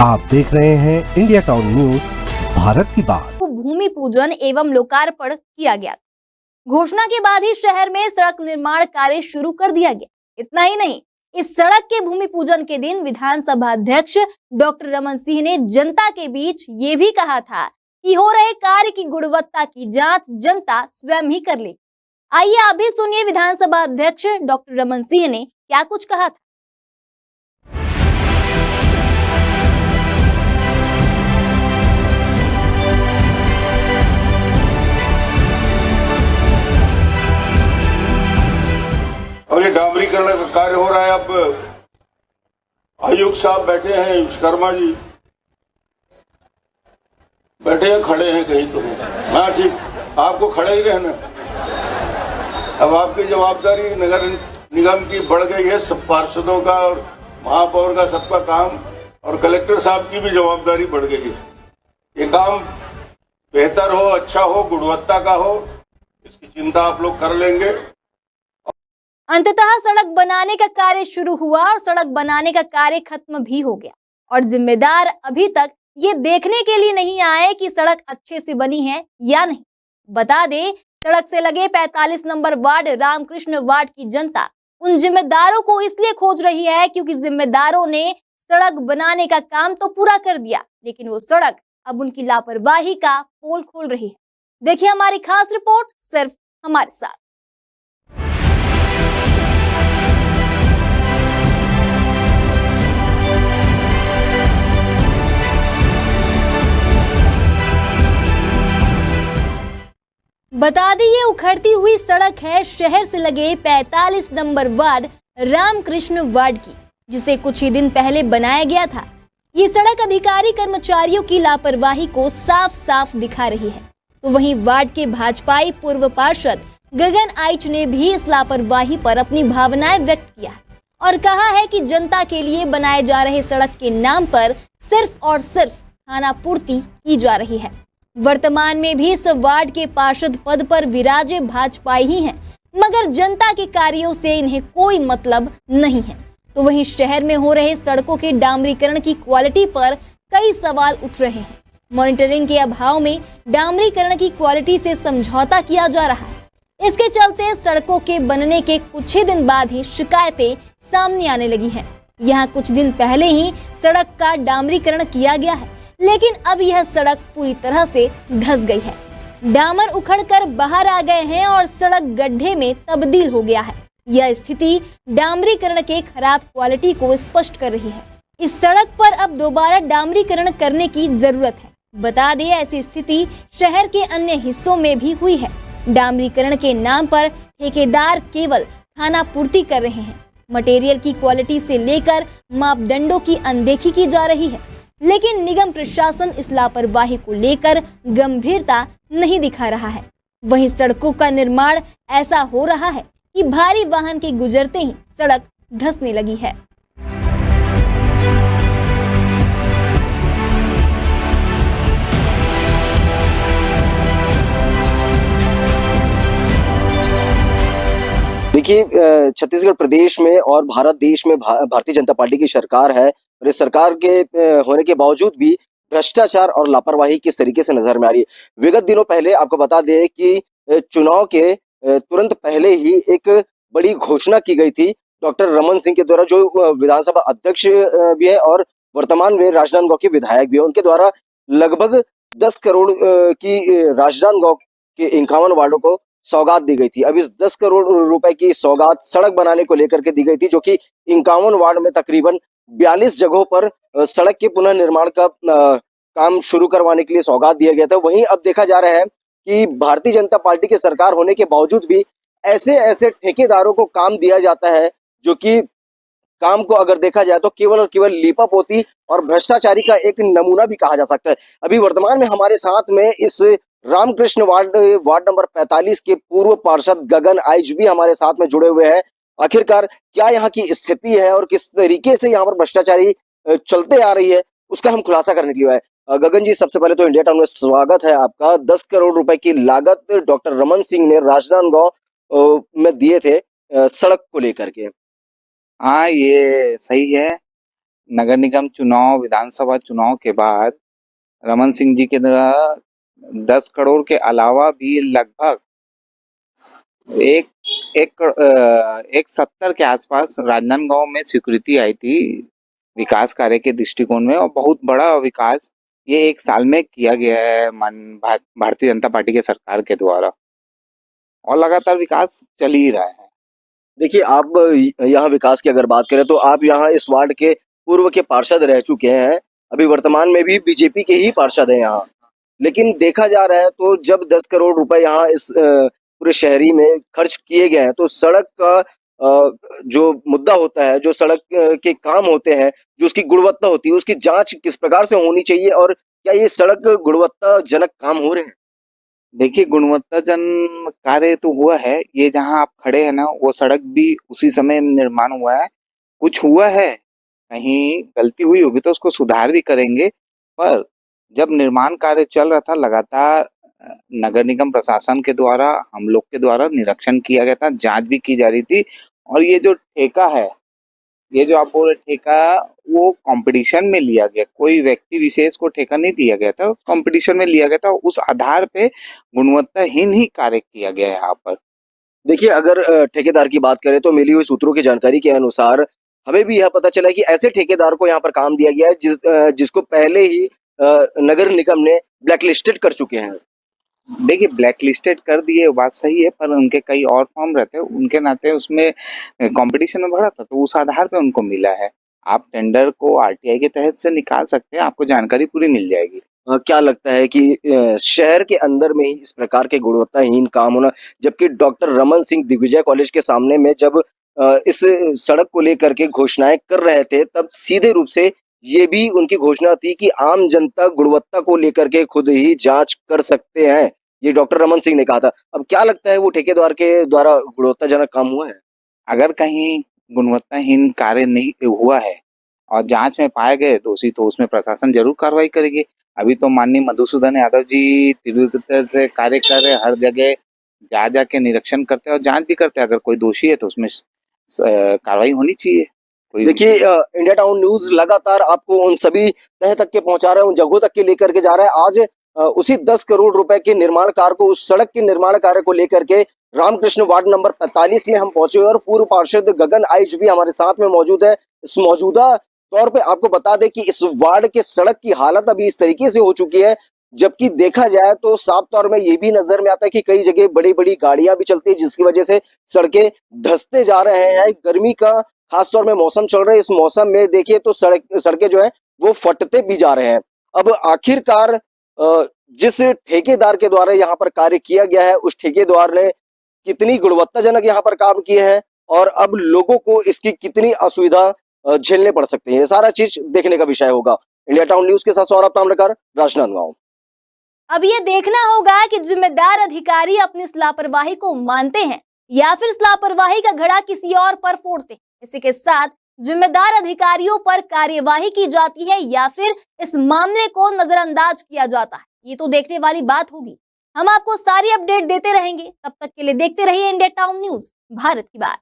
आप देख रहे हैं इंडिया टाउन न्यूज, भारत की बात। भूमि पूजन एवं लोकार्पण किया गया। घोषणा के बाद ही शहर में सड़क निर्माण कार्य शुरू कर दिया गया। इतना ही नहीं, इस सड़क के भूमि पूजन के दिन विधानसभा अध्यक्ष डॉक्टर रमन सिंह ने जनता के बीच ये भी कहा था कि हो रहे कार्य की गुणवत्ता की जांच जनता स्वयं ही कर ले। आइए आप भी सुनिए विधानसभा अध्यक्ष डॉक्टर रमन सिंह ने क्या कुछ कहा था। और ये डामरीकरण का कार्य हो रहा है। अब आयुक्त साहब बैठे हैं, विश्वकर्मा जी बैठे हैं, खड़े हैं कहीं तो। हाँ ठीक, आपको खड़े ही रहना। अब आपकी जवाबदारी नगर निगम की बढ़ गई है, सब पार्षदों का और महापौर का सबका काम, और कलेक्टर साहब की भी जवाबदारी बढ़ गई है। ये काम बेहतर हो, अच्छा हो, गुणवत्ता का हो, इसकी चिंता आप लोग कर लेंगे। अंततः सड़क बनाने का कार्य शुरू हुआ और सड़क बनाने का कार्य खत्म भी हो गया, और जिम्मेदार अभी तक ये देखने के लिए नहीं आए कि सड़क अच्छे से बनी है या नहीं। बता दें, सड़क से लगे 45 नंबर वार्ड रामकृष्ण वार्ड की जनता उन जिम्मेदारों को इसलिए खोज रही है क्योंकि जिम्मेदारों ने सड़क बनाने का काम तो पूरा कर दिया, लेकिन वो सड़क अब उनकी लापरवाही का पोल खोल रही है। देखिए हमारी खास रिपोर्ट सिर्फ हमारे साथ। बता दें, ये उखड़ती हुई सड़क है शहर से लगे 45 नंबर वार्ड रामकृष्ण वार्ड की, जिसे कुछ ही दिन पहले बनाया गया था। ये सड़क अधिकारी कर्मचारियों की लापरवाही को साफ साफ दिखा रही है। तो वहीं वार्ड के भाजपाई पूर्व पार्षद गगन आइच ने भी इस लापरवाही पर अपनी भावनाएं व्यक्त किया है और कहा है कि जनता के लिए बनाए जा रहे सड़क के नाम पर सिर्फ और सिर्फ खानापूर्ति की जा रही है। वर्तमान में भी इस वार्ड के पार्षद पद पर विराजे भाजपाई ही हैं, मगर जनता के कार्यों से इन्हें कोई मतलब नहीं है। तो वहीं शहर में हो रहे सड़कों के डामरीकरण की क्वालिटी पर कई सवाल उठ रहे हैं। मॉनिटरिंग के अभाव में डामरीकरण की क्वालिटी से समझौता किया जा रहा है। इसके चलते सड़कों के बनने के कुछ ही दिन बाद ही शिकायतें सामने आने लगी हैं। यहाँ कुछ दिन पहले ही सड़क का डामरीकरण किया गया है, लेकिन अब यह सड़क पूरी तरह से धंस गई है। डामर उखड़कर बाहर आ गए हैं और सड़क गड्ढे में तब्दील हो गया है। यह स्थिति डामरीकरण के खराब क्वालिटी को स्पष्ट कर रही है। इस सड़क पर अब दोबारा डामरीकरण करने की जरूरत है। बता दें, ऐसी स्थिति शहर के अन्य हिस्सों में भी हुई है। डामरीकरण के नाम पर ठेकेदार केवल खानापूर्ति कर रहे हैं। मटेरियल की क्वालिटी से लेकर मापदंडों की अनदेखी की जा रही है, लेकिन निगम प्रशासन इस लापरवाही को लेकर गंभीरता नहीं दिखा रहा है। वहीं सड़कों का निर्माण ऐसा हो रहा है कि भारी वाहन के गुजरते ही सड़क धंसने लगी है। देखिए, छत्तीसगढ़ प्रदेश में और भारत देश में भारतीय जनता पार्टी की सरकार है, और इस सरकार के होने के बावजूद भी भ्रष्टाचार और लापरवाही किस तरीके से नजर में आ रही है। विगत दिनों पहले आपको बता दें कि चुनाव के तुरंत पहले ही एक बड़ी घोषणा की गई थी डॉक्टर रमन सिंह के द्वारा, जो विधानसभा अध्यक्ष भी है और वर्तमान में राजनांदगांव के विधायक भी है। उनके द्वारा लगभग 10 करोड़ की राजनांदगांव के 51 वार्डों को सौगात दी गई थी। अब इस 10 करोड़ रुपए की सौगात सड़क बनाने को लेकर के दी गई थी, जो कि 51 वार्ड में तकरीबन 42 जगहों पर सड़क के पुनर्निर्माण का काम शुरू करवाने के लिए सौगात दिया गया था। वहीं अब देखा जा रहा है कि भारतीय जनता पार्टी की सरकार होने के बावजूद भी ऐसे ऐसे ठेकेदारों को काम दिया जाता है, जो कि काम को अगर देखा जाए तो केवल और केवल लीपापोती और भ्रष्टाचारी का एक नमूना भी कहा जा सकता है। अभी वर्तमान में हमारे साथ में इस रामकृष्ण वार्ड नंबर 45 के पूर्व पार्षद गगन आइच भी हमारे साथ में जुड़े हुए हैं। आखिरकार क्या यहाँ की स्थिति है और किस तरीके से यहाँ पर भ्रष्टाचारी चलते आ रही है, उसका हम खुलासा करने के लिए आए। गगन जी, सबसे पहले तो इंडिया टाउन में स्वागत है आपका। 10 करोड़ रुपए की लागत डॉक्टर रमन सिंह ने राजनांदगांव में दिए थे सड़क को लेकर के। हाँ, ये सही है। नगर निगम चुनाव, विधानसभा चुनाव के बाद रमन सिंह जी के द्वारा 10 करोड़ के अलावा भी लगभग एक एक 70 के आसपास राजनांदगांव में स्वीकृति आई थी विकास कार्य के दृष्टिकोण में, और बहुत बड़ा विकास ये एक साल में किया गया है भारतीय जनता पार्टी के सरकार के द्वारा, और लगातार विकास चल ही रहा है। देखिए, आप यहाँ विकास की अगर बात करें तो आप यहाँ इस वार्ड के पूर्व के पार्षद रह चुके हैं, अभी वर्तमान में भी बीजेपी के ही पार्षद हैं यहाँ। लेकिन देखा जा रहा है तो जब 10 करोड़ रुपए यहाँ इस पूरे शहरी में खर्च किए गए हैं, तो सड़क का जो मुद्दा होता है, जो सड़क के काम होते हैं, जो उसकी गुणवत्ता होती है, उसकी जांच किस प्रकार से होनी चाहिए, और क्या ये सड़क गुणवत्ताजनक काम हो रहे हैं? देखिए, गुणवत्ताजन कार्य तो हुआ है, ये जहाँ आप खड़े हैं ना, वो सड़क भी उसी समय निर्माण हुआ है। कुछ हुआ है, कहीं गलती हुई होगी तो उसको सुधार भी करेंगे, पर जब निर्माण कार्य चल रहा था लगातार नगर निगम प्रशासन के द्वारा, हम लोग के द्वारा निरीक्षण किया गया था, जांच भी की जा रही थी, और ये जो ठेका है, ये जो आप बोल रहे ठेका, वो कंपटीशन में लिया गया, कोई व्यक्ति विशेष को ठेका नहीं दिया गया था, कंपटीशन में लिया गया था, उस आधार पे गुणवत्ताहीन ही कार्य किया गया है यहाँ पर। देखिए, अगर ठेकेदार की बात करें तो मिली हुई सूत्रों की जानकारी के अनुसार हमें भी यह पता चला कि ऐसे ठेकेदार को यहाँ पर काम दिया गया है जिसको पहले ही नगर निगम ने ब्लैकलिस्टेड कर चुके हैं। देखिए, ब्लैक लिस्टेड कर दिए, बात सही है, पर उनके कई और फॉर्म रहते हैं, उनके नाते उसमें कंपटीशन में भरा था, तो उस आधार पे उनको मिला है। आप टेंडर को आरटीआई के तहत से निकाल सकते हैं, आपको जानकारी पूरी मिल जाएगी। क्या लगता है कि शहर के अंदर में ही इस प्रकार के गुणवत्ताहीन काम होना, जबकि डॉक्टर रमन सिंह दिग्विजय कॉलेज के सामने में जब इस सड़क को लेकर के घोषणाएं कर रहे थे, तब सीधे रूप से ये भी उनकी घोषणा थी कि आम जनता गुणवत्ता को लेकर के खुद ही जांच कर सकते हैं, ये डॉक्टर रमन सिंह ने कहा था। अब क्या लगता है, वो ठेकेदार के द्वारा गुणवत्ताजनक काम हुआ है? अगर कहीं गुणवत्ताहीन कार्य नहीं हुआ है और जांच में पाए गए दोषी, तो उसमें प्रशासन जरूर कार्रवाई करेगी। अभी तो माननीय मधुसूदन यादव जी तीव्र से कार्य कर रहे, हर जगह जा जाके निरीक्षण करते हैं और जांच भी करते हैं। अगर कोई दोषी है तो उसमें कार्रवाई होनी चाहिए। देखिए, इंडिया टाउन न्यूज लगातार आपको उन सभी तह तक के पहुंचा रहा है, उन जगहों तक के लेकर के जा रहा है। आज उसी 10 करोड़ रुपए के निर्माण कार्य को, उस सड़क के निर्माण कार्य को लेकर के रामकृष्ण वार्ड नंबर 45 में हम पहुंचे और पूर्व पार्षद गगन आइच भी हमारे साथ में मौजूद है। इस मौजूदा तौर पे आपको बता दें कि इस वार्ड के सड़क की हालत अभी इस तरीके से हो चुकी है, जबकि देखा जाए तो साफ तौर में ये भी नजर में आता है कि कई जगह बड़ी बड़ी गाड़ियां भी चलती है, जिसकी वजह से सड़कें धंसते जा रहे हैं। गर्मी का खास तौर में मौसम चल रहा है, इस मौसम में देखिए तो सड़कें जो है वो फटते भी जा रहे हैं। अब आखिरकार जिस ठेकेदार के द्वारा यहाँ पर कार्य किया गया है, उस ठेकेदार ने कितनी गुणवत्ताजनक यहाँ पर काम किए हैं और अब लोगों को इसकी कितनी असुविधा झेलने पड़ सकती है, ये सारा चीज देखने का विषय होगा। इंडिया टाउन न्यूज के साथ सौरभ ताम्रकर, राजनांदगांव। अब ये देखना होगा कि जिम्मेदार अधिकारी अपनी इस लापरवाही को मानते हैं या फिर इस लापरवाही का घड़ा किसी और पर फोड़ते हैं। इसी के साथ जिम्मेदार अधिकारियों पर कार्यवाही की जाती है या फिर इस मामले को नजरअंदाज किया जाता है, ये तो देखने वाली बात होगी। हम आपको सारी अपडेट देते रहेंगे, तब तक के लिए देखते रहिए इंडिया टाउन न्यूज, भारत की बात।